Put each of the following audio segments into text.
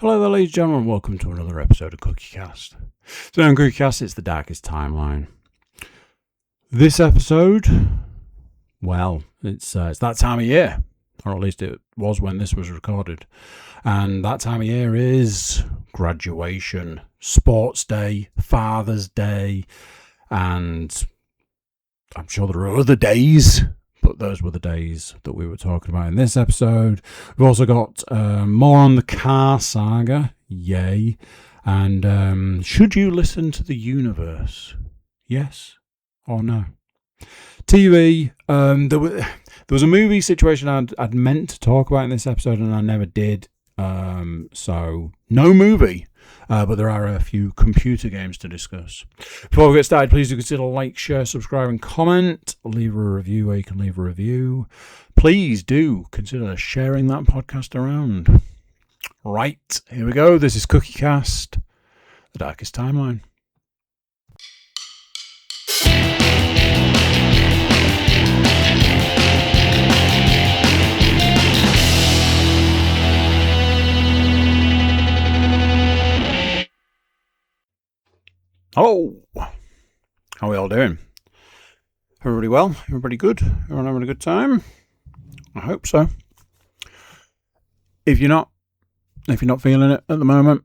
Hello there, ladies and gentlemen, welcome to another episode of CookieCast. So on CookieCast, it's the Darkest Timeline. This episode, well, it's that time of year, or at least it was when this was recorded. And that time of year is graduation, sports day, Father's Day, and I'm sure there are other days, but those were the days that we were talking about in this episode. We've also got more on the car saga, yay, and should you listen to the universe? Yes or no? TV, there was a movie situation I'd meant to talk about in this episode and I never did, so no movie. But there are a few computer games to discuss. Before we get started, please do consider like, share, subscribe and comment. Leave a review where you can leave a review. Please do consider sharing that podcast around. Right, here we go. This is CookieCast, the Darkest Timeline. Hello, how are we all doing? Everybody well? Everybody good? Everyone having a good time? I hope so. If you're not feeling it at the moment,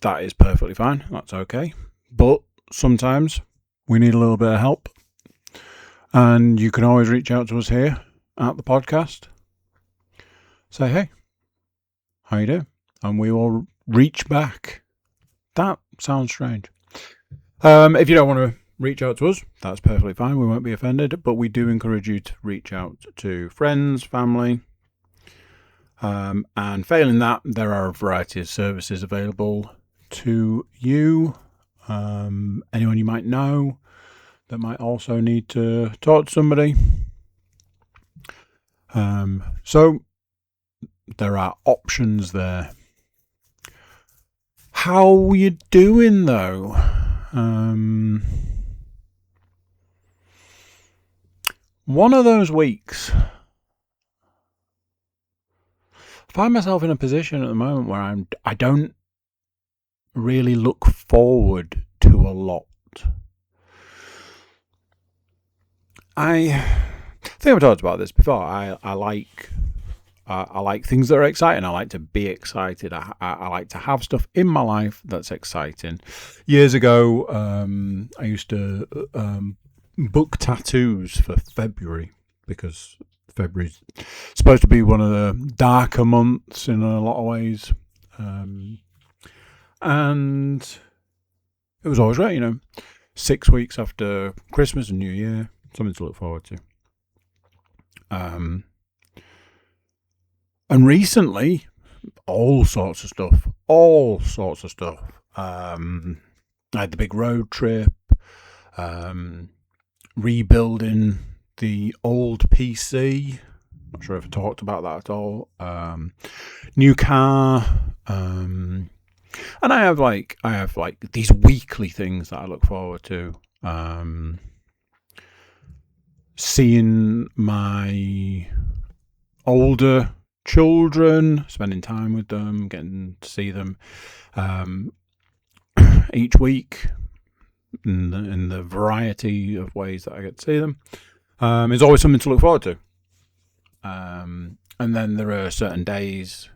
that is perfectly fine. That's okay. But sometimes we need a little bit of help, and you can always reach out to us here at the podcast. Say, hey, how you doing? And we will reach back. That sounds strange. If you don't want to reach out to us, that's perfectly fine. We won't be offended, but we do encourage you to reach out to friends, family, and failing that, there are a variety of services available to you. Anyone you might know that might also need to talk to somebody. So there are options there. How are you doing though? One of those weeks, I find myself in a position at the moment where I don't really look forward to a lot. I think I've talked about this before. I like things that are exciting. I like to be excited. I like to have stuff in my life that's exciting. Years ago, I used to book tattoos for February because February's supposed to be one of the darker months in a lot of ways. And it was always great, 6 weeks after Christmas and New Year, something to look forward to. And recently, all sorts of stuff. I had the big road trip, rebuilding the old PC. Not sure if I talked about that at all. New car, and I have like these weekly things that I look forward to. Seeing my older children, spending time with them, getting to see them each week in the variety of ways that I get to see them is always something to look forward to. And then there are certain days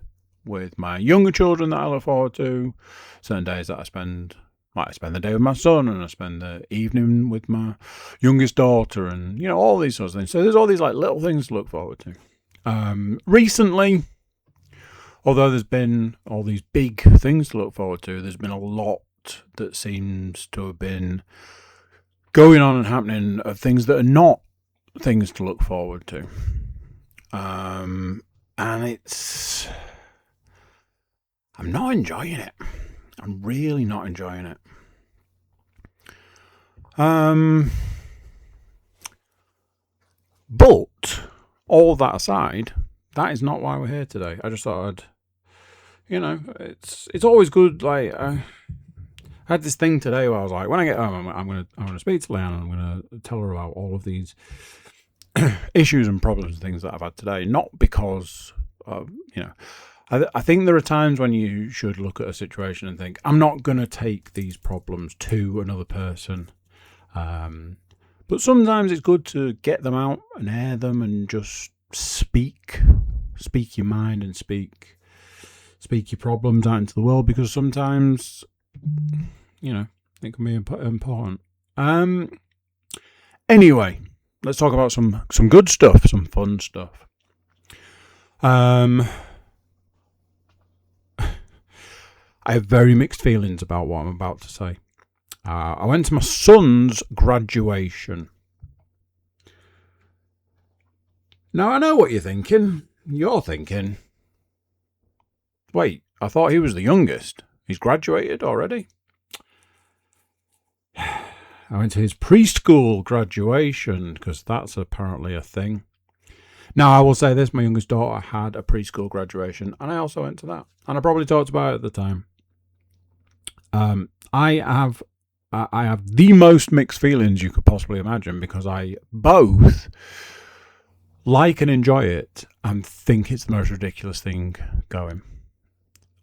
with my younger children that I look forward to, certain days that I spend the day with my son, and I spend the evening with my youngest daughter, and all these sorts of things. So there's all these like little things to look forward to. Recently, although there's been all these big things to look forward to, there's been a lot that seems to have been going on and happening of things that are not things to look forward to. And I'm not enjoying it. I'm really not enjoying it. But all that aside, that is not why we're here today. I just thought it's always good. Like I had this thing today where I was like, when I get home, I'm gonna speak to Leanne and I'm gonna tell her about all of these issues and problems and things that I've had today. Not because I think there are times when you should look at a situation and think, I'm not going to take these problems to another person. But sometimes it's good to get them out and air them and just speak your mind and speak your problems out into the world, because sometimes, it can be important. Anyway, let's talk about some good stuff, some fun stuff. I have very mixed feelings about what I'm about to say. I went to my son's graduation. Now, I know what you're thinking. You're thinking, wait, I thought he was the youngest. He's graduated already? I went to his preschool graduation, because that's apparently a thing. Now, I will say this, my youngest daughter had a preschool graduation, and I also went to that. And I probably talked about it at the time. I have the most mixed feelings you could possibly imagine, because I both like and enjoy it and think it's the most ridiculous thing going.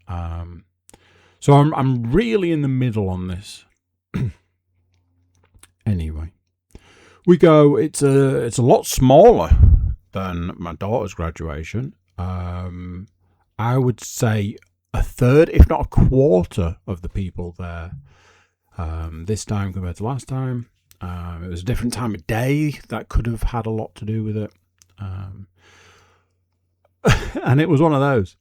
So I'm really in the middle on this. Anyway, we go. It's a lot smaller than my daughter's graduation. I would say a third, if not a quarter, of the people there this time compared to last time. It was a different time of day. That could have had a lot to do with it. And it was one of those.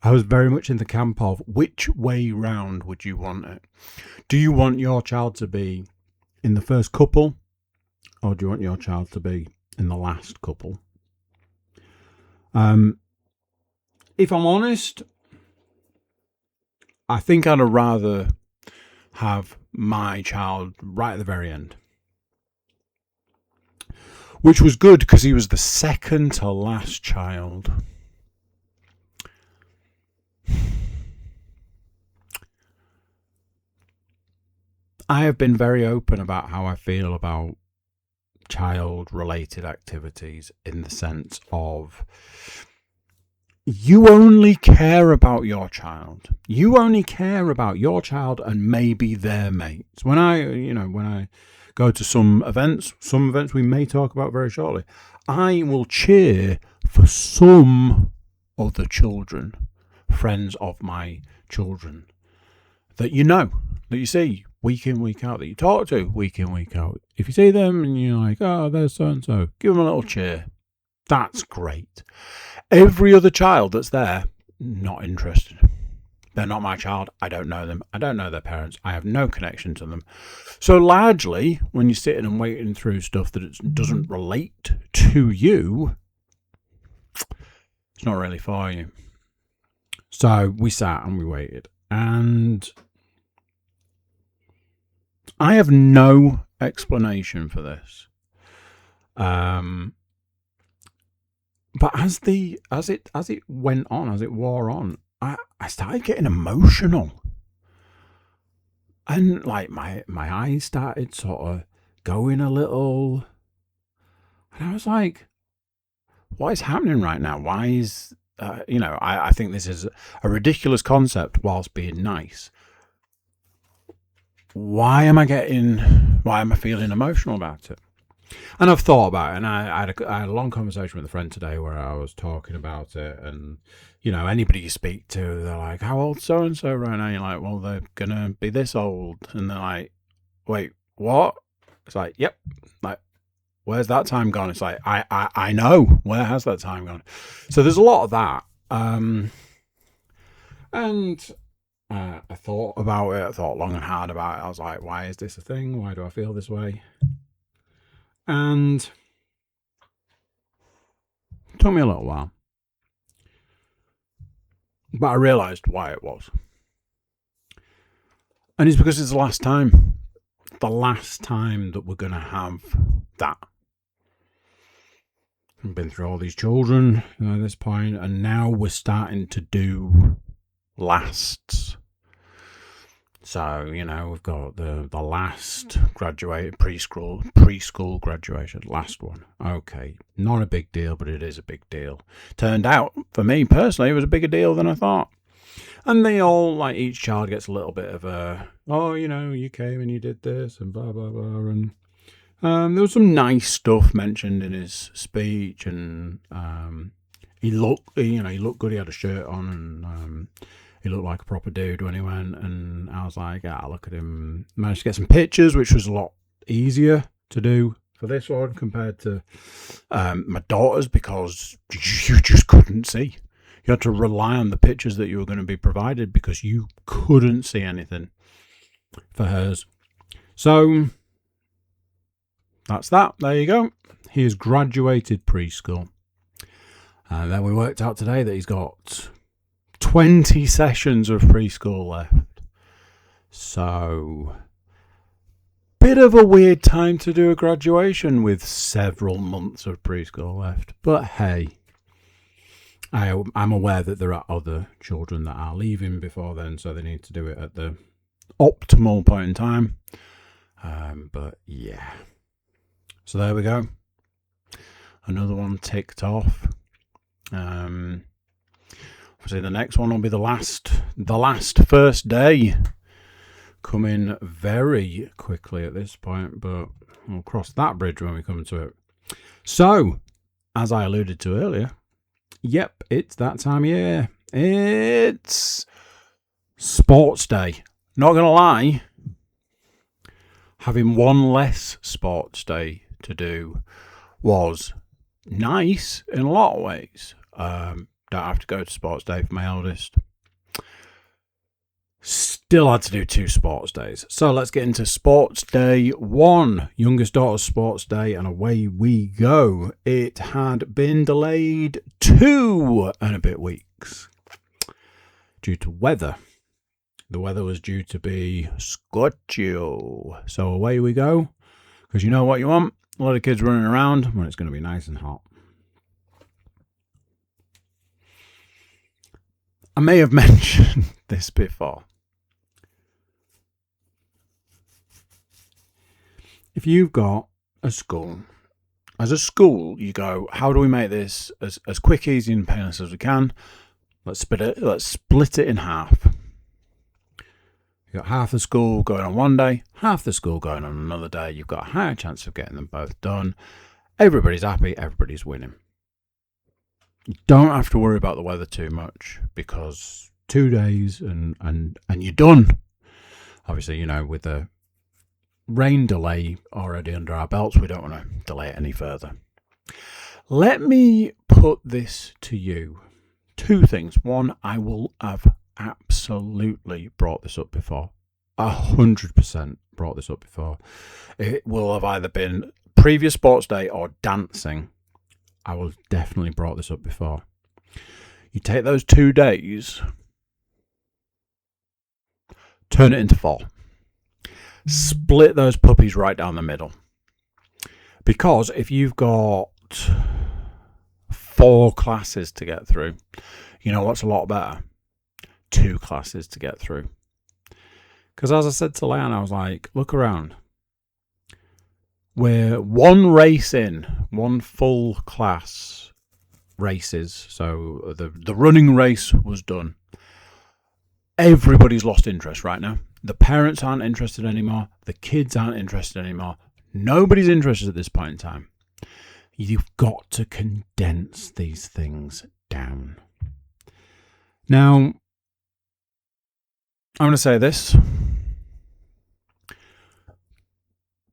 I was very much in the camp of, which way round would you want it? Do you want your child to be in the first couple, or do you want your child to be in the last couple? If I'm honest, I think I'd rather have my child right at the very end. Which was good, because he was the second to last child. I have been very open about how I feel about child-related activities, in the sense of, you only care about your child. You only care about your child and maybe their mates. When I go to some events we may talk about very shortly, I will cheer for some of the children, friends of my children, that you see week in, week out, that you talk to week in, week out. If you see them and you're like, oh, there's so-and-so, give them a little cheer. That's great. Every other child that's there, not interested. They're not my child. I don't know them. I don't know their parents. I have no connection to them. So largely, when you're sitting and waiting through stuff that it doesn't relate to you, it's not really for you. So we sat and we waited. And I have no explanation for this. But as it went on, as it wore on, I started getting emotional, and like my eyes started sort of going a little, and I was like, "What is happening right now? Why is I think this is a ridiculous concept whilst being nice. Why am I feeling emotional about it?" And I've thought about it, and I had a long conversation with a friend today where I was talking about it, and anybody you speak to, they're like, "How old so and so right now?" You're like, "Well, they're gonna be this old," and they're like, "Wait, what?" It's like, "Yep." Like, where's that time gone? It's like, I know, where has that time gone? So there's a lot of that, and I thought about it. I thought long and hard about it. I was like, why is this a thing? Why do I feel this way? And it took me a little while, but I realised why it was. And it's because it's the last time that we're going to have that. I've been through all these children at this point, and now we're starting to do lasts. So, we've got the last graduate preschool graduation, last one. Okay, not a big deal, but it is a big deal. Turned out, for me personally, it was a bigger deal than I thought. And they all, like, each child gets a little bit of a, you came and you did this and blah, blah, blah. And there was some nice stuff mentioned in his speech, and he looked good. He had a shirt on, and he looked like a proper dude when he went. And I was like, look at him. Managed to get some pictures, which was a lot easier to do for this one compared to my daughter's, because you just couldn't see. You had to rely on the pictures that you were going to be provided because you couldn't see anything for hers. So that's that. There you go. He has graduated preschool. And then we worked out today that he's got 20 sessions of preschool left. So, bit of a weird time to do a graduation with several months of preschool left. But hey, I'm aware that there are other children that are leaving before then, so they need to do it at the optimal point in time. But yeah. So there we go. Another one ticked off. Obviously the next one will be the last first day, coming very quickly at this point, but we'll cross that bridge when we come to it. So, as I alluded to earlier, yep, it's that time of year. It's sports day. Not gonna lie, having one less sports day to do was nice in a lot of ways. Don't have to go to sports day for my eldest. Still had to do 2 sports days. So let's get into sports day 1. Youngest daughter's sports day, and away we go. It had been delayed 2 and a bit weeks due to weather. The weather was due to be scorchio. So away we go. Because you know what you want? A lot of kids running around when it's going to be nice and hot. I may have mentioned this before. If you've got a school, as a school, you go, how do we make this as quick, easy, and painless as we can? Let's split it in half. You've got half the school going on one day, half the school going on another day. You've got a higher chance of getting them both done. Everybody's happy, everybody's winning. You don't have to worry about the weather too much, because 2 days and you're done. Obviously, with the rain delay already under our belts, we don't want to delay it any further. Let me put this to you. 2 things. One, I will have absolutely brought this up before. 100% brought this up before. It will have either been previous sports day or dancing. I will definitely brought this up before. You take those 2 days, turn it into 4. Split those puppies right down the middle. Because if you've got 4 classes to get through, you know what's a lot better? 2 classes to get through. Because as I said to Leanne, I was like, look around. We're 1 race in, 1 full class races. So the running race was done. Everybody's lost interest right now. The parents aren't interested anymore. The kids aren't interested anymore. Nobody's interested at this point in time. You've got to condense these things down. Now, I'm going to say this.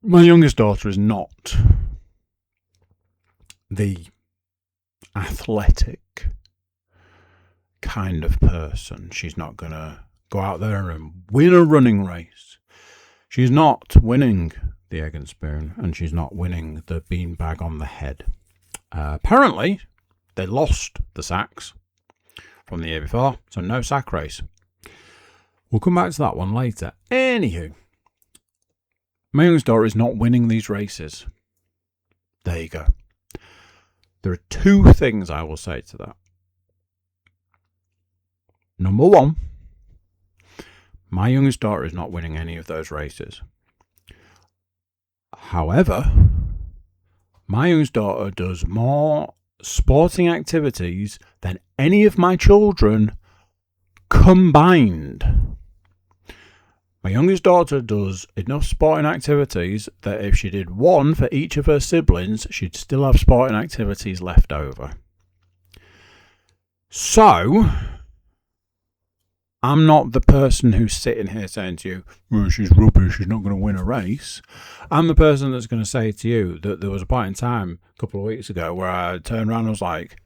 My youngest daughter is not the athletic kind of person. She's not going to go out there and win a running race. She's not winning the egg and spoon, and she's not winning the beanbag on the head. Apparently, they lost the sacks from the year before, so no sack race. We'll come back to that one later. Anywho, my youngest daughter is not winning these races. There you go. There are 2 things I will say to that. Number 1, My youngest daughter is not winning any of those races. However, my youngest daughter does more sporting activities than any of my children combined. My youngest daughter does enough sporting activities that if she did one for each of her siblings, she'd still have sporting activities left over. So, I'm not the person who's sitting here saying to you, well, she's rubbish, she's not going to win a race. I'm the person that's going to say to you that there was a point in time a couple of weeks ago where I turned around and was like,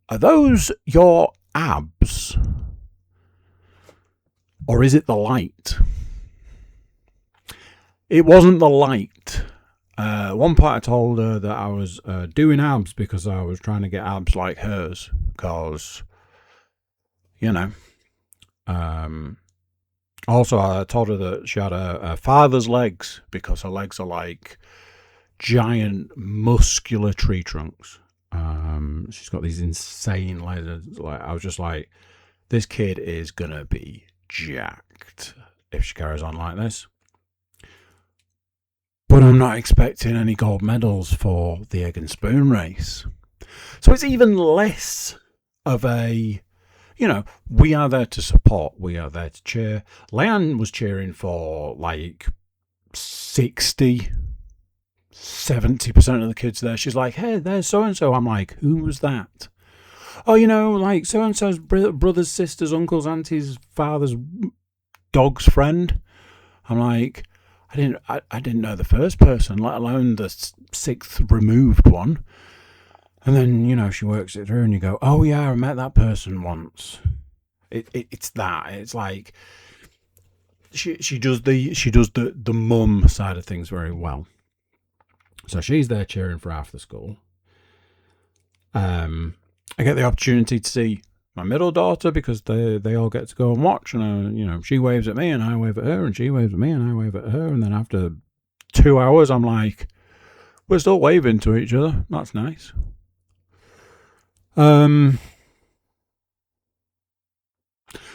are those your abs? Or is it the light? It wasn't the light. At one point I told her that I was doing abs because I was trying to get abs like hers. Because, also I told her that she had a father's legs because her legs are like giant muscular tree trunks. She's got these insane legs. Like, I was just like, this kid is going to be jacked if she carries on like this. But I'm not expecting any gold medals for the egg and spoon race. So it's even less of a, we are there to support. We are there to cheer. Leanne was cheering for like 70% of the kids there. She's like, hey, there's so-and-so. I'm like, who was that? Oh, like so-and-so's brothers, sisters, uncles, aunties, father's dog's friend. I'm like, I didn't know the first person, let alone the sixth removed one. And then, she works it through and you go, oh yeah, I met that person once. It's that. It's like she does the mum side of things very well. So she's there cheering for half the school. I get the opportunity to see my middle daughter because they all get to go and watch, and she waves at me and I wave at her, and she waves at me and I wave at her, and then after 2 hours I'm like, we're still waving to each other. That's nice. One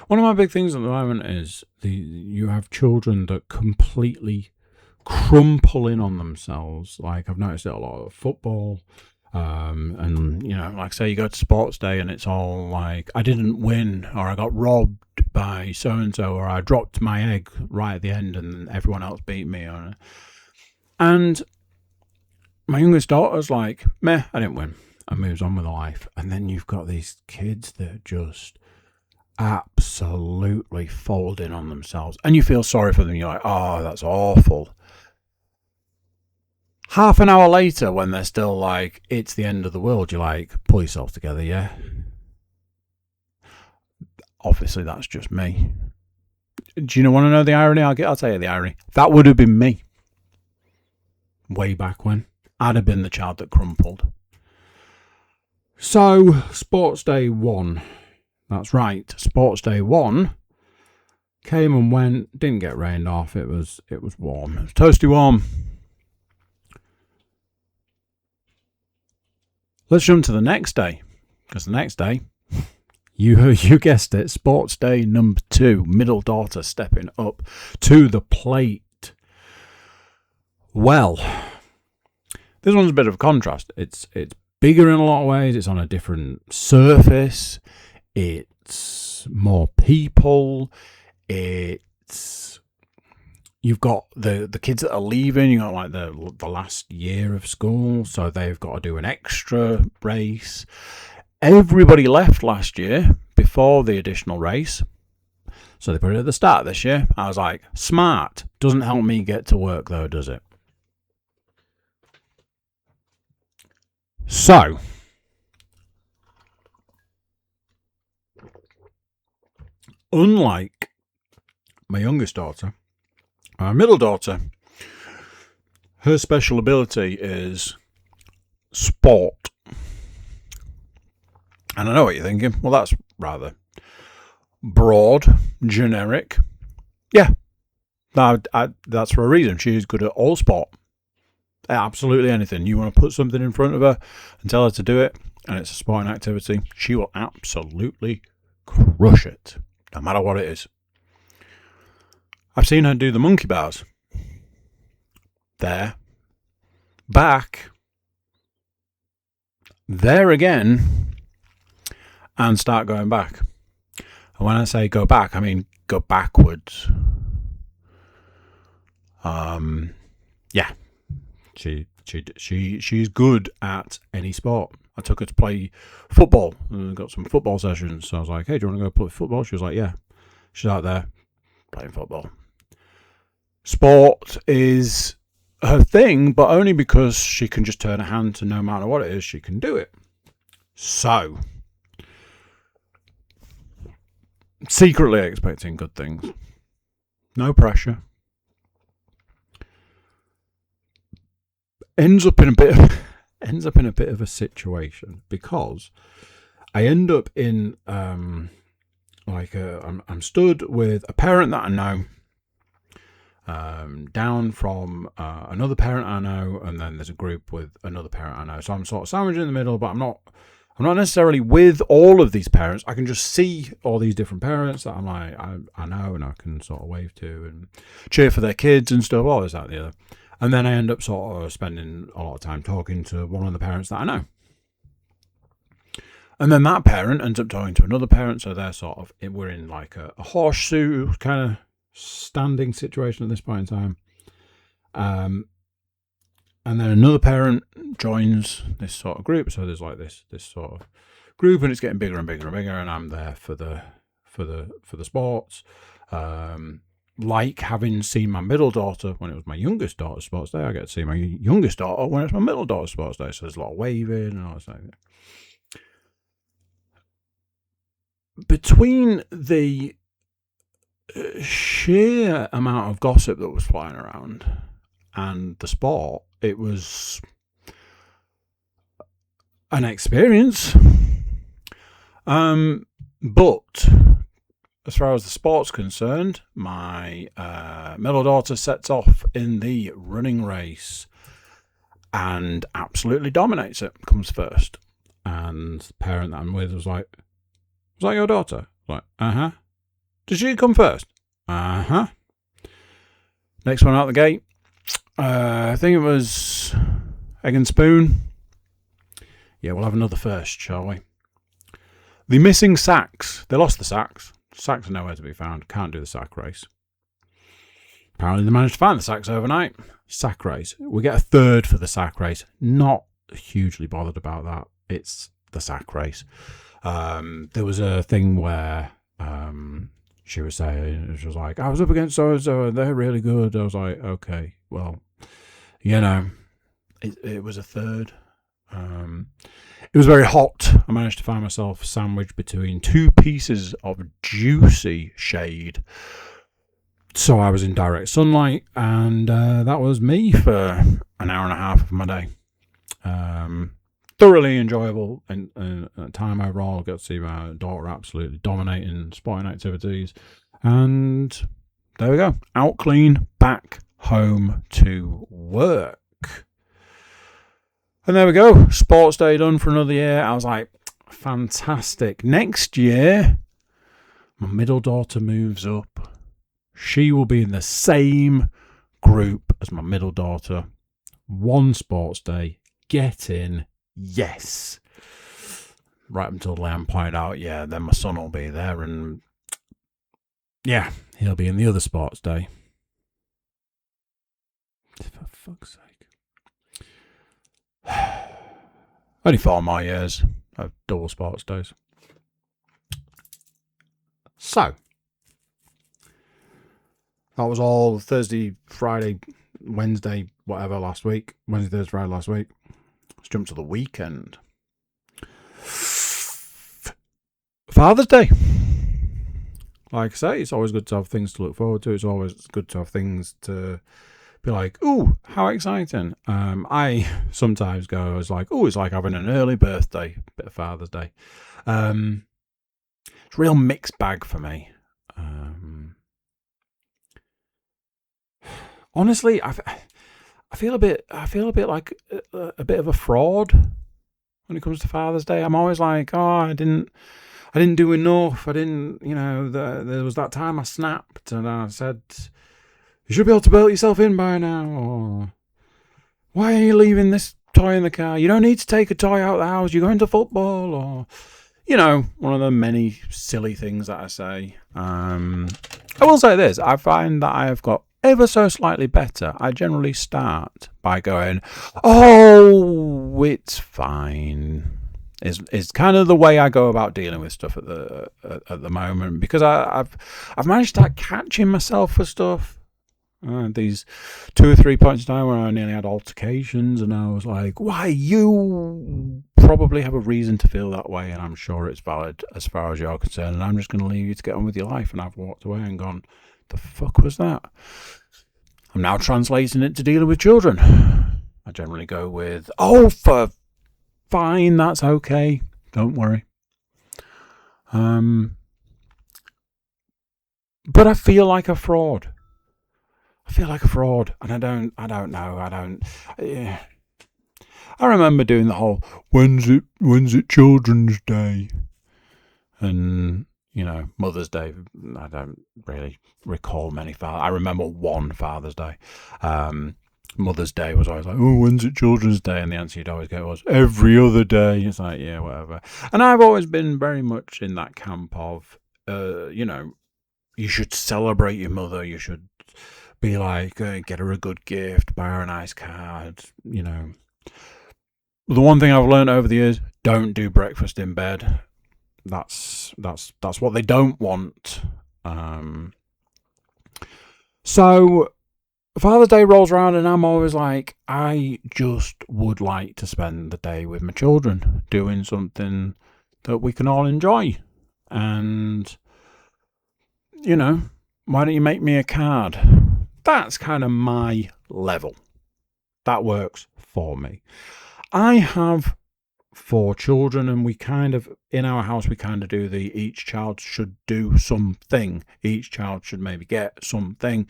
of my big things at the moment is you have children that completely crumple in on themselves. Like, I've noticed it a lot of football. And like say you go to sports day and it's all like, I didn't win, or I got robbed by so-and-so, or I dropped my egg right at the end and everyone else beat me. And my youngest daughter's like, meh, I didn't win, and moves on with her life. And then you've got these kids that just absolutely fold in on themselves, and you feel sorry for them. You're like, oh, that's awful. Half an hour later, when they're still like, it's the end of the world, you're like, pull yourself together, yeah? Obviously, that's just me. Do you want to know the irony? I'll tell you the irony. That would have been me. Way back when. I'd have been the child that crumpled. So, Sports Day 1. That's right. Sports Day 1 came and went. Didn't get rained off. It was warm. It was toasty warm. Let's jump to the next day, because the next day, you guessed it, Sports Day number 2, middle daughter stepping up to the plate. Well, this one's a bit of a contrast. It's bigger in a lot of ways. It's on a different surface. It's more people. You've got the kids that are leaving. You've got like the last year of school, so they've got to do an extra race. Everybody left last year before the additional race, so they put it at the start this year. I was like, smart. Doesn't help me get to work though, does it? So, unlike my youngest daughter, our middle daughter, her special ability is sport. And I know what you're thinking. Well, that's rather broad, generic. Yeah, that's for a reason. She's good at all sport. Absolutely anything. You want to put something in front of her and tell her to do it, and it's a sporting activity, she will absolutely crush it, no matter what it is. I've seen her do the monkey bars. There. Back. There again. And start going back. And when I say go back, I mean go backwards. Yeah. She's good at any sport. I took her to play football and got some football sessions. So I was like, hey, do you want to go play football? She was like, yeah. She's out there playing football. Sport is her thing, but only because she can just turn her hand to no matter what it is, she can do it. So, secretly expecting good things. No pressure. Ends up in a bit of a situation because I end up in I'm stood with a parent that I know, down from another parent I know, and then there's a group with another parent I know. So I'm sort of sandwiched in the middle, but I'm not necessarily with all of these parents. I can just see all these different parents that I'm like I know, and I can sort of wave to and cheer for their kids and stuff, all this, that, and the other. And then I end up sort of spending a lot of time talking to one of the parents that I know. And then that parent ends up talking to another parent, so they're sort of, we're in like a horseshoe kind of standing situation at this point in time. And then another parent joins this sort of group, so there's like this sort of group, and it's getting bigger and bigger and bigger, and I'm there for the sports. Like having seen my middle daughter when it was my youngest daughter's sports day, I get to see my youngest daughter when it's my middle daughter's sports day. So there's a lot of waving and all that stuff. Between the sheer amount of gossip that was flying around and the sport, it was an experience. But as far as the sport's concerned, my middle daughter sets off in the running race and absolutely dominates it, comes first. And the parent that I'm with was like, was that your daughter? Like, uh-huh. Did she come first? Uh-huh. Next one out the gate. I think it was Egg and Spoon. Yeah, we'll have another first, shall we? The missing sacks. They lost the sacks. Sacks are nowhere to be found. Can't do the sack race. Apparently they managed to find the sacks overnight. Sack race. We get a third for the sack race. Not hugely bothered about that. It's the sack race. There was a thing where she was saying, she was like, I was up against so-and-so and they're really good. I was like, okay, well, you know, it was a third. It was very hot. I managed to find myself sandwiched between two pieces of juicy shade. So I was in direct sunlight, and that was me for an hour and a half of my day. Thoroughly enjoyable and time overall. Got to see my daughter absolutely dominating sporting activities. And there we go. Out clean, back home to work. And there we go. Sports day done for another year. I was like, fantastic. Next year, my middle daughter moves up. She will be in the same group as my middle daughter. One sports day. Get in. Yes. Right until Liam pointed out, yeah, then my son will be there. And yeah, he'll be in the other sports day. For fuck's sake. Only 4 more years of double sports days. So, that was all Thursday, Friday, Wednesday, whatever last week. Wednesday, Thursday, Friday last week. Let's jump to the weekend. Father's Day. Like I say, it's always good to have things to look forward to. It's always good to have things to be like, ooh, how exciting. I sometimes go, it's like, ooh, it's like having an early birthday, bit of Father's Day. It's a real mixed bag for me. Honestly, I feel a bit like a bit of a fraud when it comes to Father's Day. I'm always like, oh, I didn't I didn't do enough. I didn't, there was that time I snapped and I said, you should be able to build yourself in by now. Or, why are you leaving this toy in the car? You don't need to take a toy out of the house. You're going to football. Or, one of the many silly things that I say. I will say this. I find that I have got ever so slightly better. I generally start by going, oh, it's fine. Is kind of the way I go about dealing with stuff at the moment, because I've managed to start catching myself for stuff. These 2 or 3 points in time where I nearly had altercations, and I was like, why, you probably have a reason to feel that way, and I'm sure it's valid as far as you're concerned, and I'm just going to leave you to get on with your life. And I've walked away and gone, the fuck was that? I'm now translating it to dealing with children. I generally go with, oh, for fine, that's okay, don't worry. But I feel like a fraud. And I don't know. Yeah. I remember doing the whole, when's it Children's Day? And, Mother's Day, I don't really recall many. I remember one Father's Day. Mother's Day was always like, oh, when's it Children's Day? And the answer you'd always get was, every other day. It's like, yeah, whatever. And I've always been very much in that camp of, you should celebrate your mother. You should be like, get her a good gift, buy her a nice card, The one thing I've learned over the years, don't do breakfast in bed. That's what they don't want. So Father's Day rolls around and I'm always like, I just would like to spend the day with my children, doing something that we can all enjoy. And, why don't you make me a card? That's kind of my level. That works for me. I have 4 children, and we kind of, in our house, we kind of do each child should do something. Each child should maybe get something.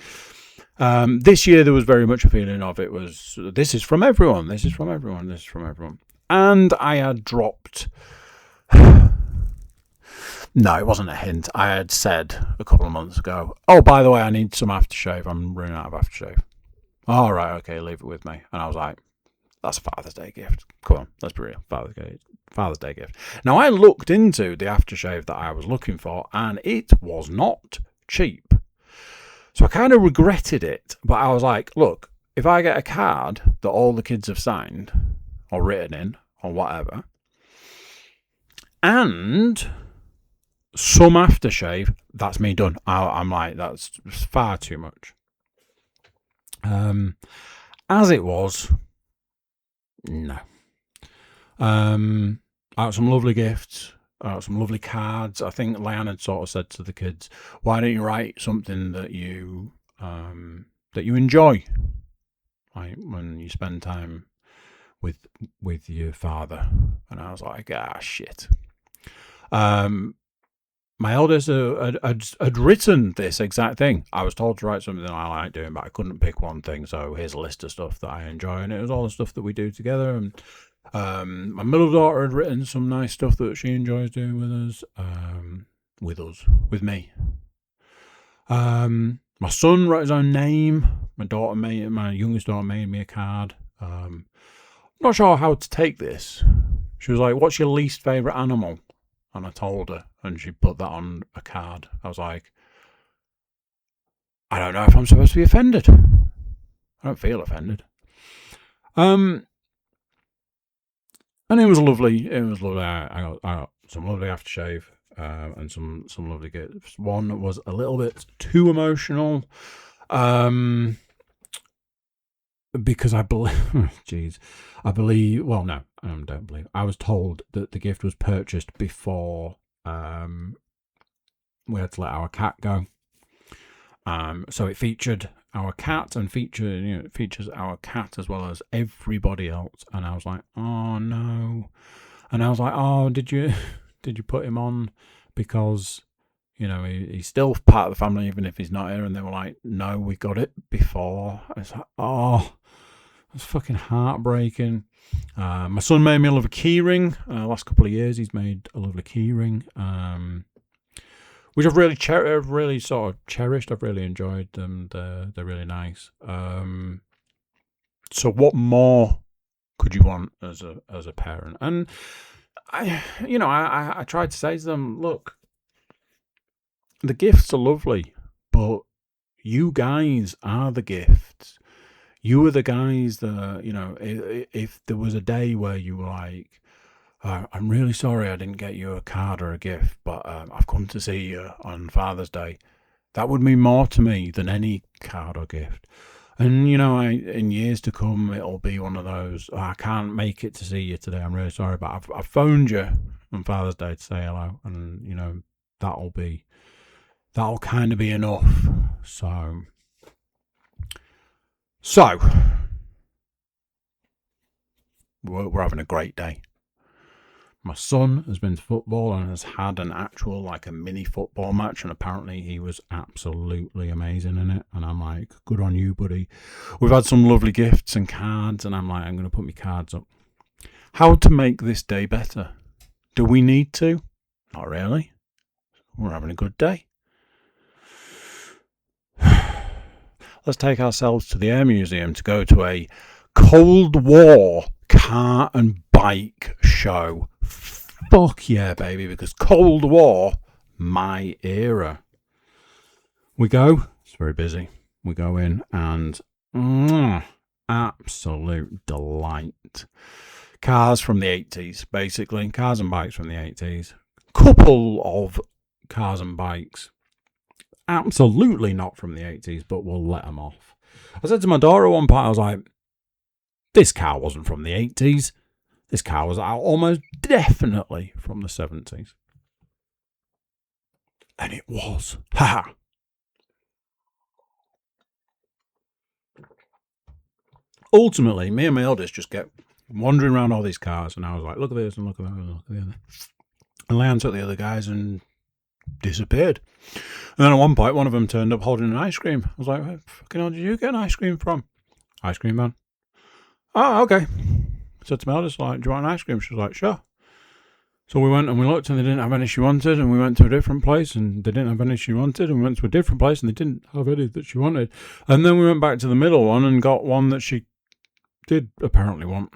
This year there was very much a feeling of it was, this is from everyone. And I had dropped... No, it wasn't a hint. I had said a couple of months ago, oh, by the way, I need some aftershave. I'm running out of aftershave. All right, okay, leave it with me. And I was like, that's a Father's Day gift. Come on, let's be real. Father's Day gift. Now, I looked into the aftershave that I was looking for, and it was not cheap. So I kind of regretted it. But I was like, look, if I get a card that all the kids have signed or written in or whatever, and some aftershave, that's me done. I'm like, that's far too much. As it was, no. I got some lovely gifts, some lovely cards. I think Leanne had sort of said to the kids, why don't you write something that you enjoy, like when you spend time with your father. And I was like, shit. My eldest had written this exact thing. I was told to write something that I like doing, but I couldn't pick one thing. So here's a list of stuff that I enjoy, and it was all the stuff that we do together. And my middle daughter had written some nice stuff that she enjoys doing with me. My son wrote his own name. My youngest daughter made me a card. Not sure how to take this. She was like, "What's your least favorite animal?" And I told her, and she put that on a card. I was like, I don't know if I'm supposed to be offended. I don't feel offended. And it was lovely. I got some lovely aftershave and some lovely gifts. One was a little bit too emotional. Because I believe, well, no, I don't believe. I was told that the gift was purchased before we had to let our cat go. So it featured our cat and it features our cat as well as everybody else. And I was like, oh no. And I was like, oh, did you put him on because he's still part of the family even if he's not here? And they were like, no, we got it before. I was like, oh. It's fucking heartbreaking. My son made me a lovely keyring. Last couple of years, he's made a lovely keyring, which I've really sort of cherished. I've really enjoyed them. They're really nice. So what more could you want as a parent? And I tried to say to them, look, the gifts are lovely, but you guys are the gifts. You are the guys that, if there was a day where you were like, I'm really sorry I didn't get you a card or a gift, but I've come to see you on Father's Day, that would mean more to me than any card or gift. And, in years to come, it'll be one of those, I can't make it to see you today, I'm really sorry, but I've phoned you on Father's Day to say hello. And, that'll kind of be enough. So, we're having a great day. My son has been to football and has had an actual, a mini football match, and apparently he was absolutely amazing in it. And I'm like, good on you, buddy. We've had some lovely gifts and cards, and I'm like, I'm going to put my cards up. How to make this day better? Do we need to? Not really. We're having a good day. Let's take ourselves to the Air Museum to go to a Cold War car and bike show. Fuck yeah, baby, because Cold War, my era. We go, it's very busy. We go in and absolute delight. Cars from the 80s, basically. Cars and bikes from the 80s. Couple of cars and bikes. Absolutely not from the 80s, but we'll let them off. I said to my daughter at one point, I was like, this car wasn't from the 80s. This car was almost definitely from the 70s. And it was. Ha! Ultimately, me and my eldest just kept wandering around all these cars, and I was like, look at this and look at that and look at the other. And Leanne took the other guys and disappeared. And then at one point, one of them turned up holding an ice cream. I was like, where fucking hell did you get an ice cream from? Ice cream man. Oh, okay. I said to my eldest, like, do you want an ice cream? She was like, sure. So we went and we looked and they didn't have any she wanted, and we went to a different place and they didn't have any she wanted, and we went to a different place and they didn't have any that she wanted. And then we went back to the middle one and got one that she did apparently want.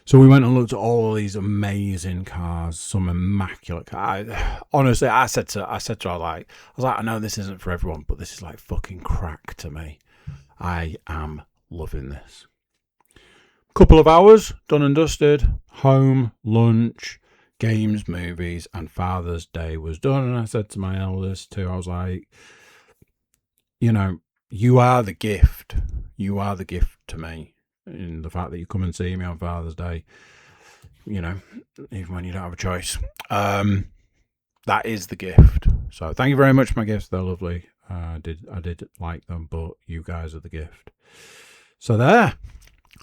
So we went and looked at all of these amazing cars, some immaculate cars. Honestly, I said to her, I was like, I know this isn't for everyone, but this is like fucking crack to me. I am loving this. Couple of hours, done and dusted, home, lunch, games, movies, and Father's Day was done. And I said to my eldest too, I was like, you are the gift. You are the gift to me. In the fact that you come and see me on Father's Day, even when you don't have a choice. That is the gift. So thank you very much for my gifts. They're lovely. I did like them, but you guys are the gift. So there.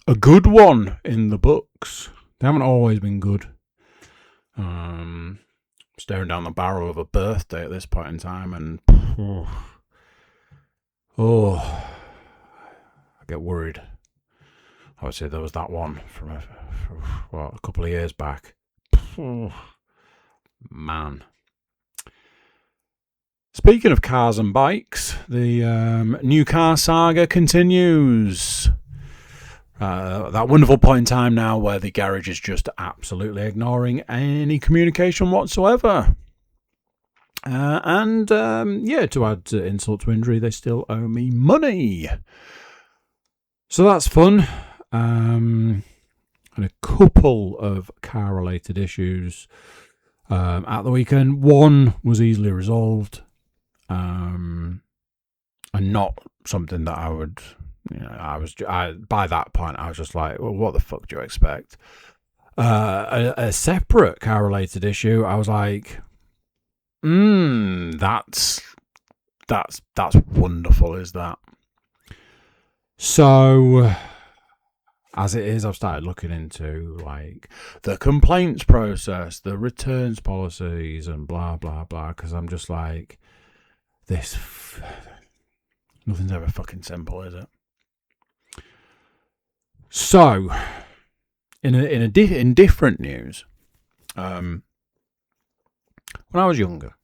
A good one in the books. They haven't always been good. Staring down the barrel of a birthday at this point in time, and I get worried. Obviously, there was that one from a couple of years back. Man. Speaking of cars and bikes, the new car saga continues. That wonderful point in time now where the garage is just absolutely ignoring any communication whatsoever. To add insult to injury, they still owe me money. So that's fun. And a couple of car-related issues at the weekend. One was easily resolved, and not something that I would, by that point, I was just like, well, what the fuck do you expect? A separate car-related issue, I was like, that's wonderful, is that? So, as it is, I've started looking into the complaints process, the returns policies, and blah blah blah. Because I'm just like, nothing's ever fucking simple, is it? So, in different news, when I was younger,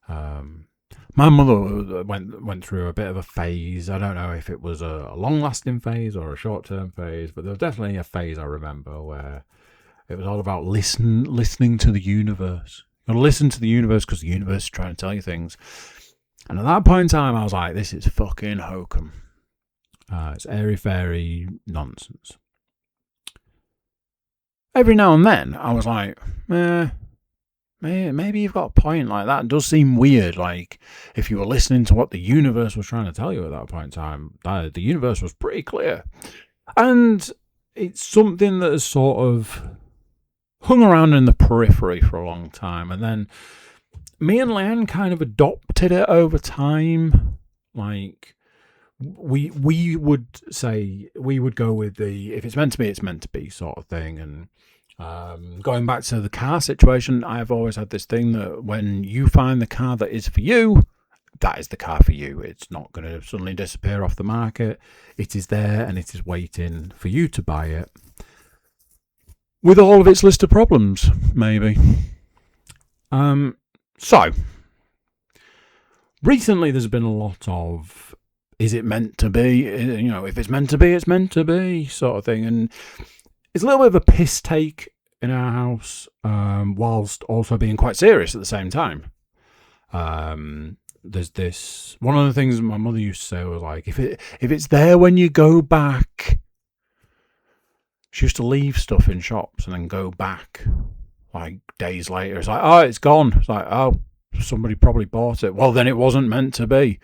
my mother went through a bit of a phase. I don't know if it was a long-lasting phase or a short-term phase, but there was definitely a phase I remember where it was all about listening to the universe. You listen to the universe because the universe is trying to tell you things. And at that point in time, I was like, this is fucking hokum. It's airy-fairy nonsense. Every now and then, I was like, maybe you've got a point. Like, that does seem weird. Like, if you were listening to what the universe was trying to tell you at that point in time, the universe was pretty clear. And it's something that has sort of hung around in the periphery for a long time. And then me and Leanne kind of adopted it over time. Like, we would say, we would go with the, if it's meant to be, it's meant to be sort of thing. And going back to the car situation, I've always had this thing that when you find the car that is for you, that is the car for you. It's not going to suddenly disappear off the market. It is there and it is waiting for you to buy it. With all of its list of problems, maybe. So, recently there's been a lot of, is it meant to be? You know, if it's meant to be, it's meant to be, sort of thing. And it's a little bit of a piss take in our house, whilst also being quite serious at the same time. There's this, one of the things my mother used to say was like, if it's there when you go back. She used to leave stuff in shops and then go back like days later. It's like, oh, it's gone. It's like, oh, somebody probably bought it. Well, then it wasn't meant to be.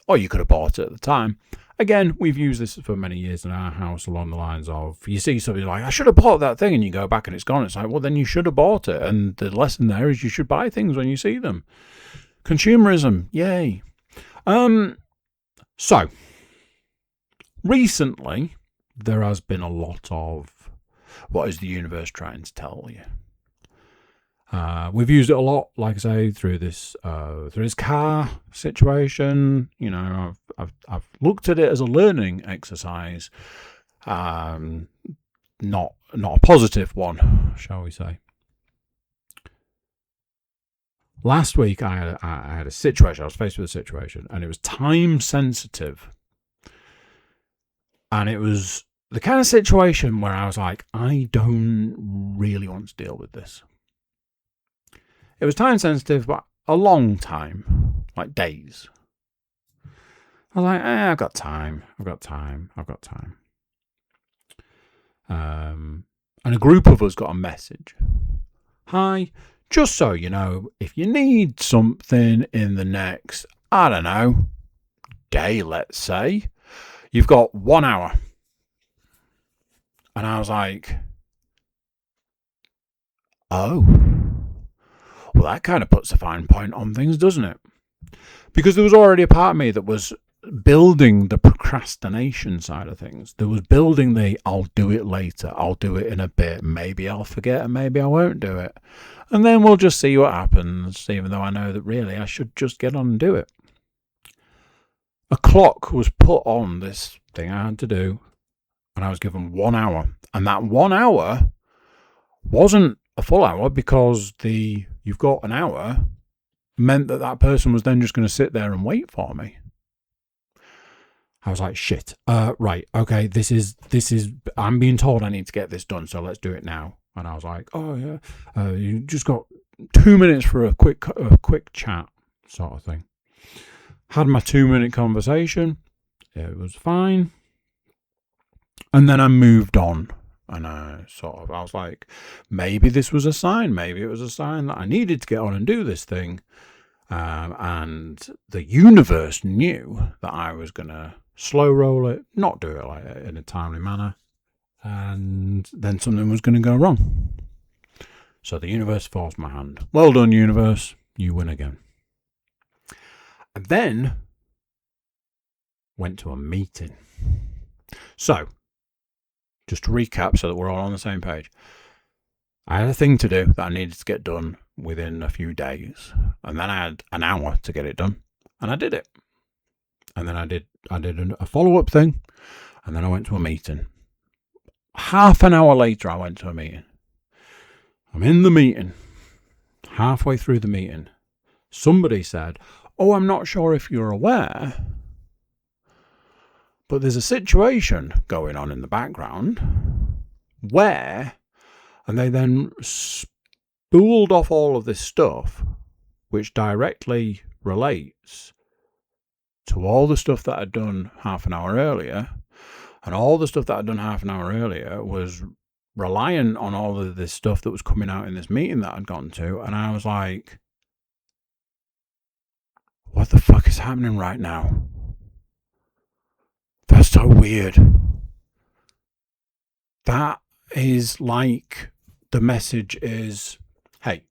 Or you could have bought it at the time. Again, we've used this for many years in our house along the lines of, you see somebody like, I should have bought that thing, and you go back and it's gone. It's like, well, then you should have bought it. And the lesson there is you should buy things when you see them. Consumerism, yay. So, recently, there has been a lot of, what is the universe trying to tell you? We've used it a lot, like I say, through this car situation. You know, I've looked at it as a learning exercise, not a positive one, shall we say. Last week I had a situation. I was faced with a situation, and it was time sensitive, and it was the kind of situation where I was like, I don't really want to deal with this. It was time sensitive, but a long time, like days. I was like, I've got time. And a group of us got a message. Hi, just so you know, if you need something in the next, I don't know, day, let's say, you've got 1 hour. And I was like, oh. Well, that kind of puts a fine point on things, doesn't it? Because there was already a part of me that was building the procrastination side of things. There was building the, I'll do it later, I'll do it in a bit, maybe I'll forget and maybe I won't do it. And then we'll just see what happens, even though I know that really I should just get on and do it. A clock was put on this thing I had to do, and I was given 1 hour. And that 1 hour wasn't a full hour, because you've got an hour meant that person was then just going to sit there and wait for me. I was like, shit, right, okay, this is, I'm being told I need to get this done, so let's do it now. And I was like, oh yeah, you just got 2 minutes for a quick chat, sort of thing. Had my 2-minute conversation, it was fine. And then I moved on. And I was like, maybe this was a sign. Maybe it was a sign that I needed to get on and do this thing. And the universe knew that I was going to slow roll it, not do it like in a timely manner. And then something was going to go wrong. So the universe forced my hand. Well done, universe. You win again. And then went to a meeting. So, just to recap so that we're all on the same page. I had a thing to do that I needed to get done within a few days. And then I had an hour to get it done. And I did it. And then I did a follow-up thing. And then I went to a meeting. Half an hour later, I went to a meeting. I'm in the meeting. Halfway through the meeting, somebody said, "Oh, I'm not sure if you're aware, but there's a situation going on in the background where," and they then spooled off all of this stuff, which directly relates to all the stuff that I'd done half an hour earlier. And all the stuff that I'd done half an hour earlier was reliant on all of this stuff that was coming out in this meeting that I'd gone to. And I was like, what the fuck is happening right now? That's so weird. That is like the message is, hey,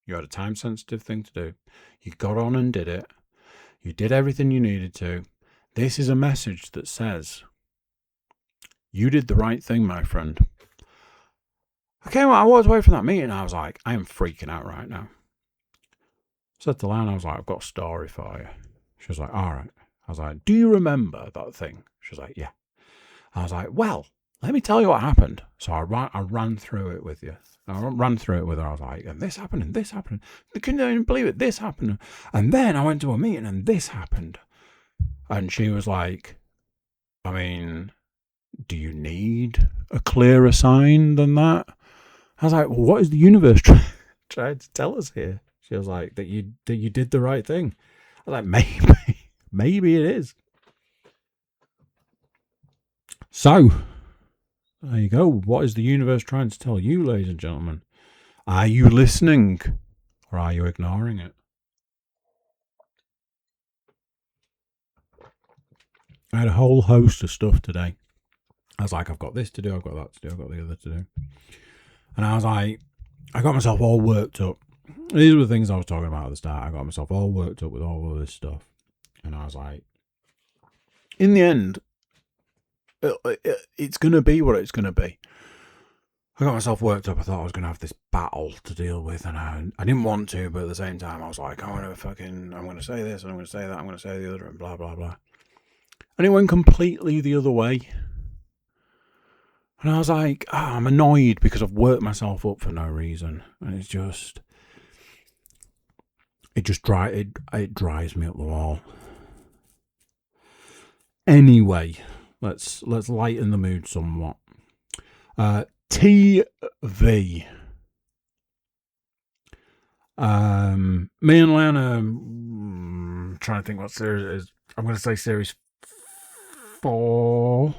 you had a time sensitive thing to do. You got on and did it. You did everything you needed to. This is a message that says, you did the right thing, my friend. Okay, well, I was away from that meeting. I was like, I am freaking out right now. Said to Lan, I was like, I've got a story for you. She was like, all right. I was like, do you remember that thing? She was like, yeah. I was like, well, let me tell you what happened. So I ran through it with you. I ran through it with her. I was like, and this happened, and this happened. I couldn't even believe it. This happened. And then I went to a meeting, and this happened. And she was like, I mean, do you need a clearer sign than that? I was like, well, what is the universe trying to tell us here? She was like, that you did the right thing. I was like, maybe it is. So, there you go. What is the universe trying to tell you, ladies and gentlemen? Are you listening or are you ignoring it? I had a whole host of stuff today. I was like, I've got this to do, I've got that to do, I've got the other to do. And I was like, I got myself all worked up. These were the things I was talking about at the start. I got myself all worked up with all of this stuff. And I was like, in the end, it's going to be what it's going to be. I got myself worked up. I thought I was going to have this battle to deal with. And I didn't want to, but at the same time, I was like, I'm going to say this, and I'm going to say that, I'm going to say the other, and blah, blah, blah. And it went completely the other way. And I was like, I'm annoyed because I've worked myself up for no reason. And it drives me up the wall. Anyway, let's lighten the mood somewhat. TV. Me and Lana, trying to think what series it is. I'm going to say series 4.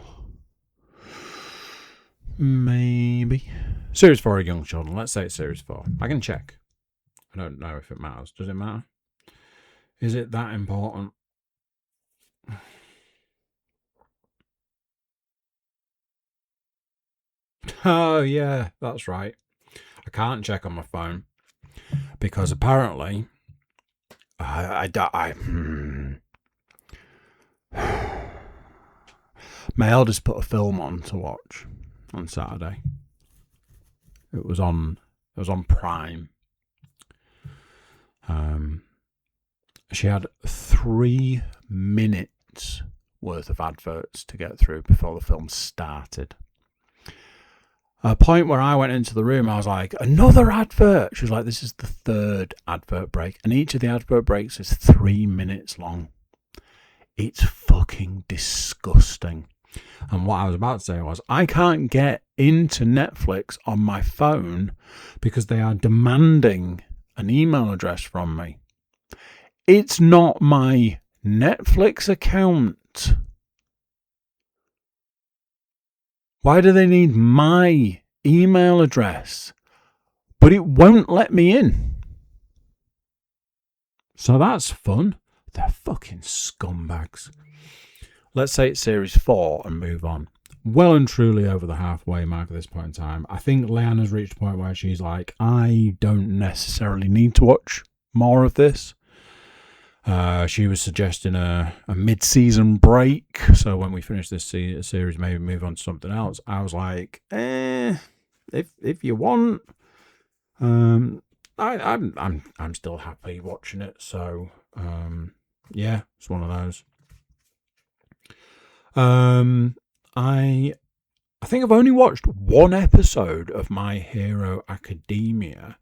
Maybe. Series 4 of Young Children. Let's say it's series 4. I can check. I don't know if it matters. Does it matter? Is it that important? Oh, yeah, that's right. I can't check on my phone because apparently my eldest put a film on to watch on Saturday. It was on Prime. She had 3 minutes worth of adverts to get through before the film started. A point where I went into the room, I was like, another advert. She was like, this is the 3rd advert break. And each of the advert breaks is 3 minutes long. It's fucking disgusting. And what I was about to say was, I can't get into Netflix on my phone because they are demanding an email address from me. It's not my Netflix account. Why do they need my email address? But it won't let me in. So that's fun. They're fucking scumbags. Let's say it's series 4 and move on. Well and truly over the halfway mark at this point in time. I think Leanna's reached a point where she's like, I don't necessarily need to watch more of this. She was suggesting a mid-season break, so when we finish this series, maybe move on to something else. I was like, if you want, I'm still happy watching it. So yeah, it's one of those. I I think I've only watched one episode of My Hero Academia.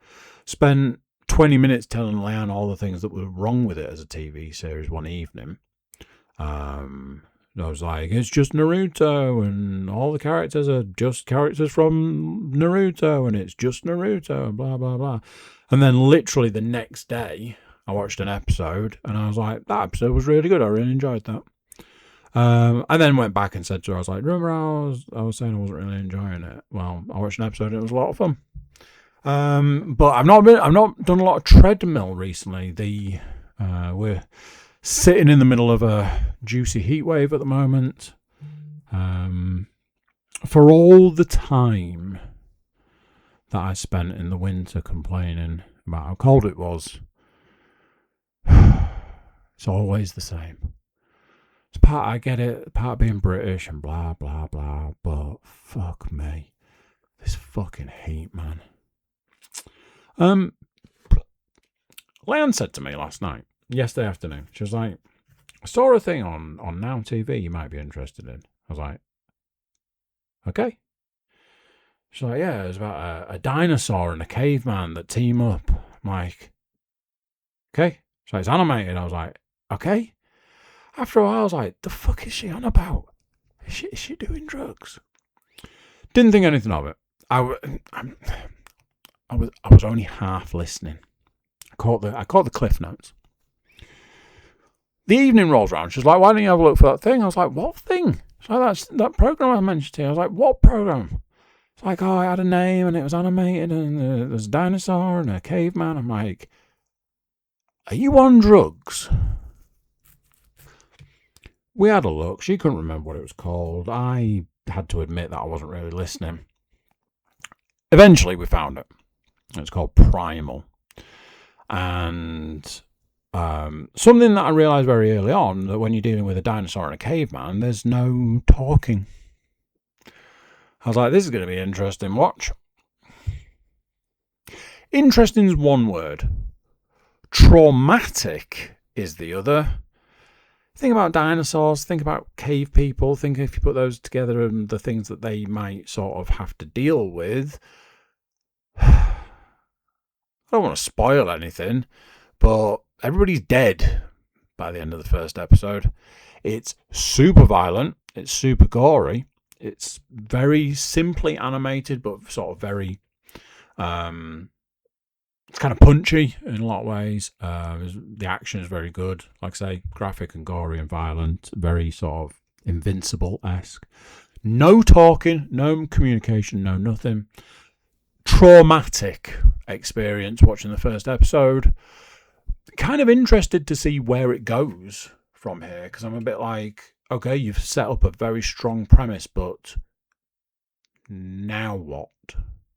Spent 20 minutes telling Leanne all the things that were wrong with it as a TV series one evening. I was like, it's just Naruto, and all the characters are just characters from Naruto, and it's just Naruto, and blah, blah, blah. And then literally the next day, I watched an episode, and I was like, that episode was really good. I really enjoyed that. I then went back and said to her, I was like, remember how I was saying I wasn't really enjoying it? Well, I watched an episode and it was a lot of fun. But I've not done a lot of treadmill recently. We're sitting in the middle of a juicy heat wave at the moment. For all the time that I spent in the winter complaining about how cold it was, it's always the same. I get it, part of being British and blah, blah, blah, but fuck me. This fucking heat, man. Leanne said to me yesterday afternoon, she was like, I saw a thing on Now TV you might be interested in. I was like, okay. She's like, yeah, it was about a dinosaur and a caveman that team up. I'm like, okay. So it's animated. I was like, okay. After a while, I was like, the fuck is she on about? Is she doing drugs? Didn't think anything of it. I was only half listening. I caught the cliff notes. The evening rolls around. She's like, why don't you have a look for that thing? I was like, what thing? She's like, that's that program I mentioned to you. I was like, what program? It's like, oh, it had a name and it was animated and there's a dinosaur and a caveman. I'm like, are you on drugs? We had a look. She couldn't remember what it was called. I had to admit that I wasn't really listening. Eventually, we found it. It's called Primal. And something that I realised very early on, that when you're dealing with a dinosaur and a caveman, there's no talking. I was like, this is going to be interesting. Watch. Interesting is one word. Traumatic is the other. Think about dinosaurs, think about cave people, think if you put those together and the things that they might sort of have to deal with. I don't want to spoil anything, but everybody's dead by the end of the first episode. It's super violent, it's super gory, it's very simply animated, but sort of very it's kind of punchy in a lot of ways. The action is very good. Like I say, graphic and gory and violent. Very sort of Invincible-esque. No talking, no communication, no nothing. Traumatic experience watching the first episode. Kind of interested to see where it goes from here, because I'm a bit like, okay, you've set up a very strong premise, but now what?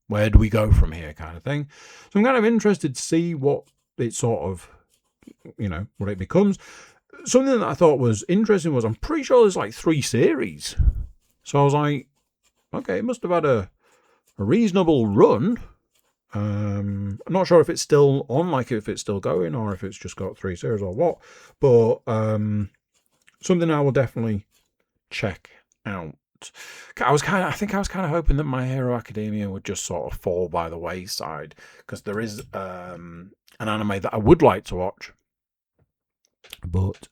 Where do we go from here, kind of thing? So I'm kind of interested to see what it sort of, what it becomes. Something that I thought was interesting was I'm pretty sure there's like 3 series. So I was like, okay, it must have had a reasonable run. I'm not sure if it's still on, like if it's still going, or if it's just got 3 series or what. But something I will definitely check out. I think I was kind of hoping that My Hero Academia would just sort of fall by the wayside, because there is an anime that I would like to watch, but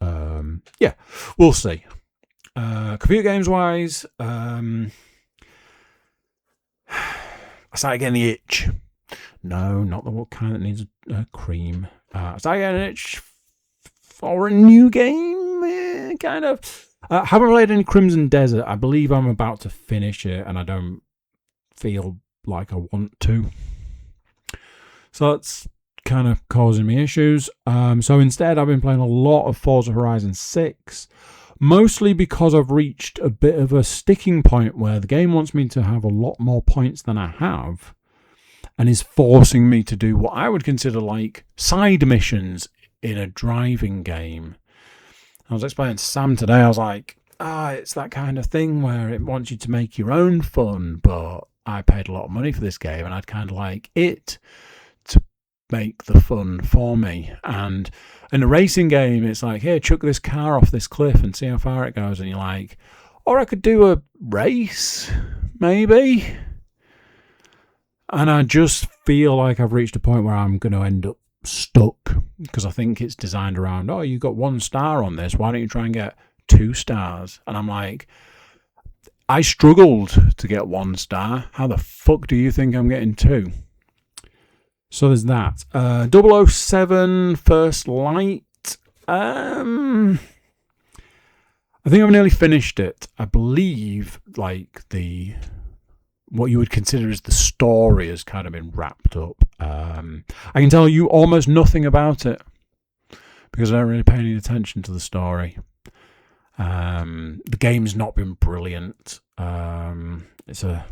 yeah, we'll see. Computer games wise, I started getting the itch. No, not the kind that needs cream. I started getting an itch for a new game, kind of. I haven't played any Crimson Desert. I believe I'm about to finish it, and I don't feel like I want to. So that's kind of causing me issues. So instead, I've been playing a lot of Forza Horizon 6, mostly because I've reached a bit of a sticking point where the game wants me to have a lot more points than I have, and is forcing me to do what I would consider like side missions in a driving game. I was explaining to Sam today, I was like, it's that kind of thing where it wants you to make your own fun, but I paid a lot of money for this game, and I'd kind of like it to make the fun for me. And in a racing game, it's like, here, chuck this car off this cliff and see how far it goes. And you're like, Or I could do a race, maybe. And I just feel like I've reached a point where I'm going to end up stuck, because I think it's designed around, oh, you got 1 star on this, why don't you try and get 2 stars? And I'm like, I struggled to get 1 star. How the fuck do you think I'm getting 2? So there's that. 007 First Light. I think I've nearly finished it. I believe like what you would consider as the story has kind of been wrapped up. I can tell you almost nothing about it because I don't really pay any attention to the story. The game's not been brilliant. It's a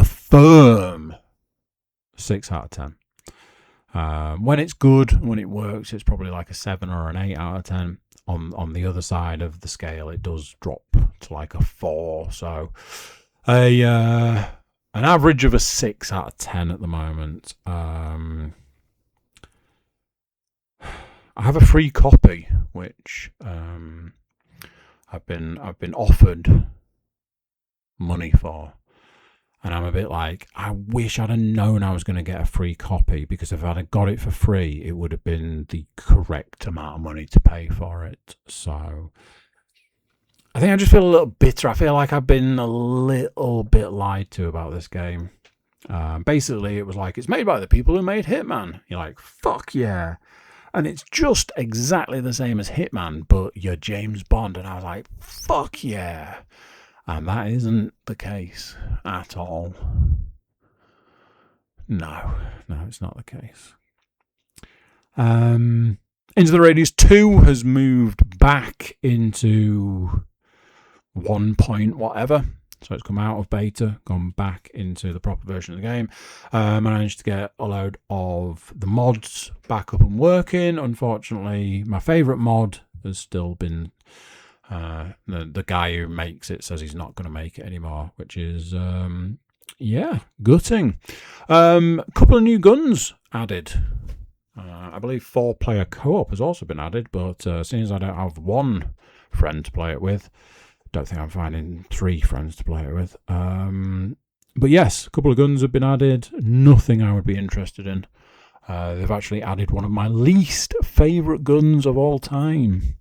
firm 6 out of 10. When it's good, when it works, it's probably like a 7 or an 8 out of 10. On the other side of the scale, it does drop to like a 4. So an average of a 6 out of 10 at the moment. I have a free copy, which I've been offered money for, and I'm a bit like, I wish I'd have known I was going to get a free copy, because if I'd have got it for free, it would have been the correct amount of money to pay for it. So I think I just feel a little bitter. I feel like I've been a little bit lied to about this game. Basically, it was like, it's made by the people who made Hitman. You're like, fuck yeah. And it's just exactly the same as Hitman, but you're James Bond. And I was like, fuck yeah. And that isn't the case at all. No, it's not the case. Into the Radius 2 has moved back into 1 point whatever. So it's come out of beta, gone back into the proper version of the game. Managed to get a load of the mods back up and working. Unfortunately, my favourite mod has still been... the guy who makes it says he's not going to make it anymore, which is, gutting. Couple of new guns added. I believe 4-player co-op has also been added, but seeing as I don't have 1 friend to play it with, don't think I'm finding 3 friends to play it with. But yes, a couple of guns have been added. Nothing I would be interested in. They've actually added one of my least favourite guns of all time.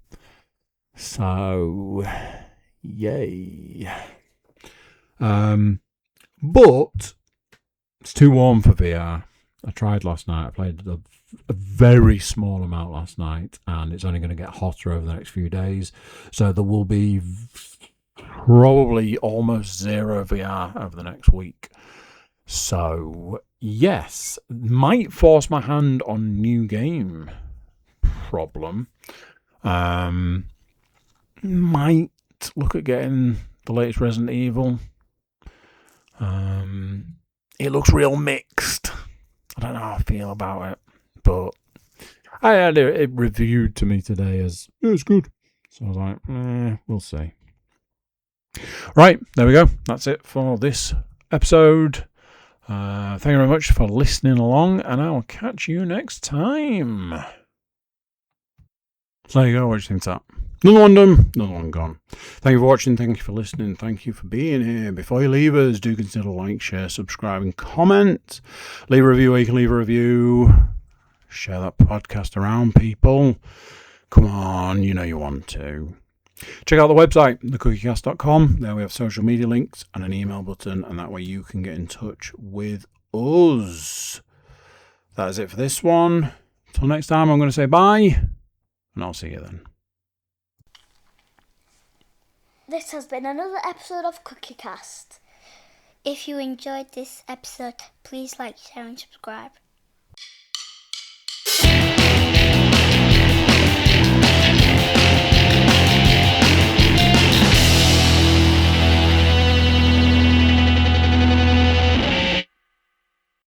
So, yay. But it's too warm for VR. I tried last night. I played a very small amount last night, and it's only going to get hotter over the next few days. So there will be probably almost 0 VR over the next week. So, yes, might force my hand on new game problem. Might look at getting the latest Resident Evil. It looks real mixed. I don't know how I feel about it, but I had it reviewed to me today as, it's good. So I was like, we'll see. Right, there we go. That's it for this episode. Thank you very much for listening along, and I will catch you next time. So there you go. What do you think of that? Another one done, another one gone. Thank you for watching, thank you for listening, thank you for being here. Before you leave us, do consider like, share, subscribe and comment. Leave a review where you can leave a review. Share that podcast around, people. Come on, you know you want to. Check out the website, thecookiecast.com. There we have social media links and an email button, and that way you can get in touch with us. That is it for this one. Until next time, I'm going to say bye, and I'll see you then. This has been another episode of CookieCast. If you enjoyed this episode, please like, share and subscribe.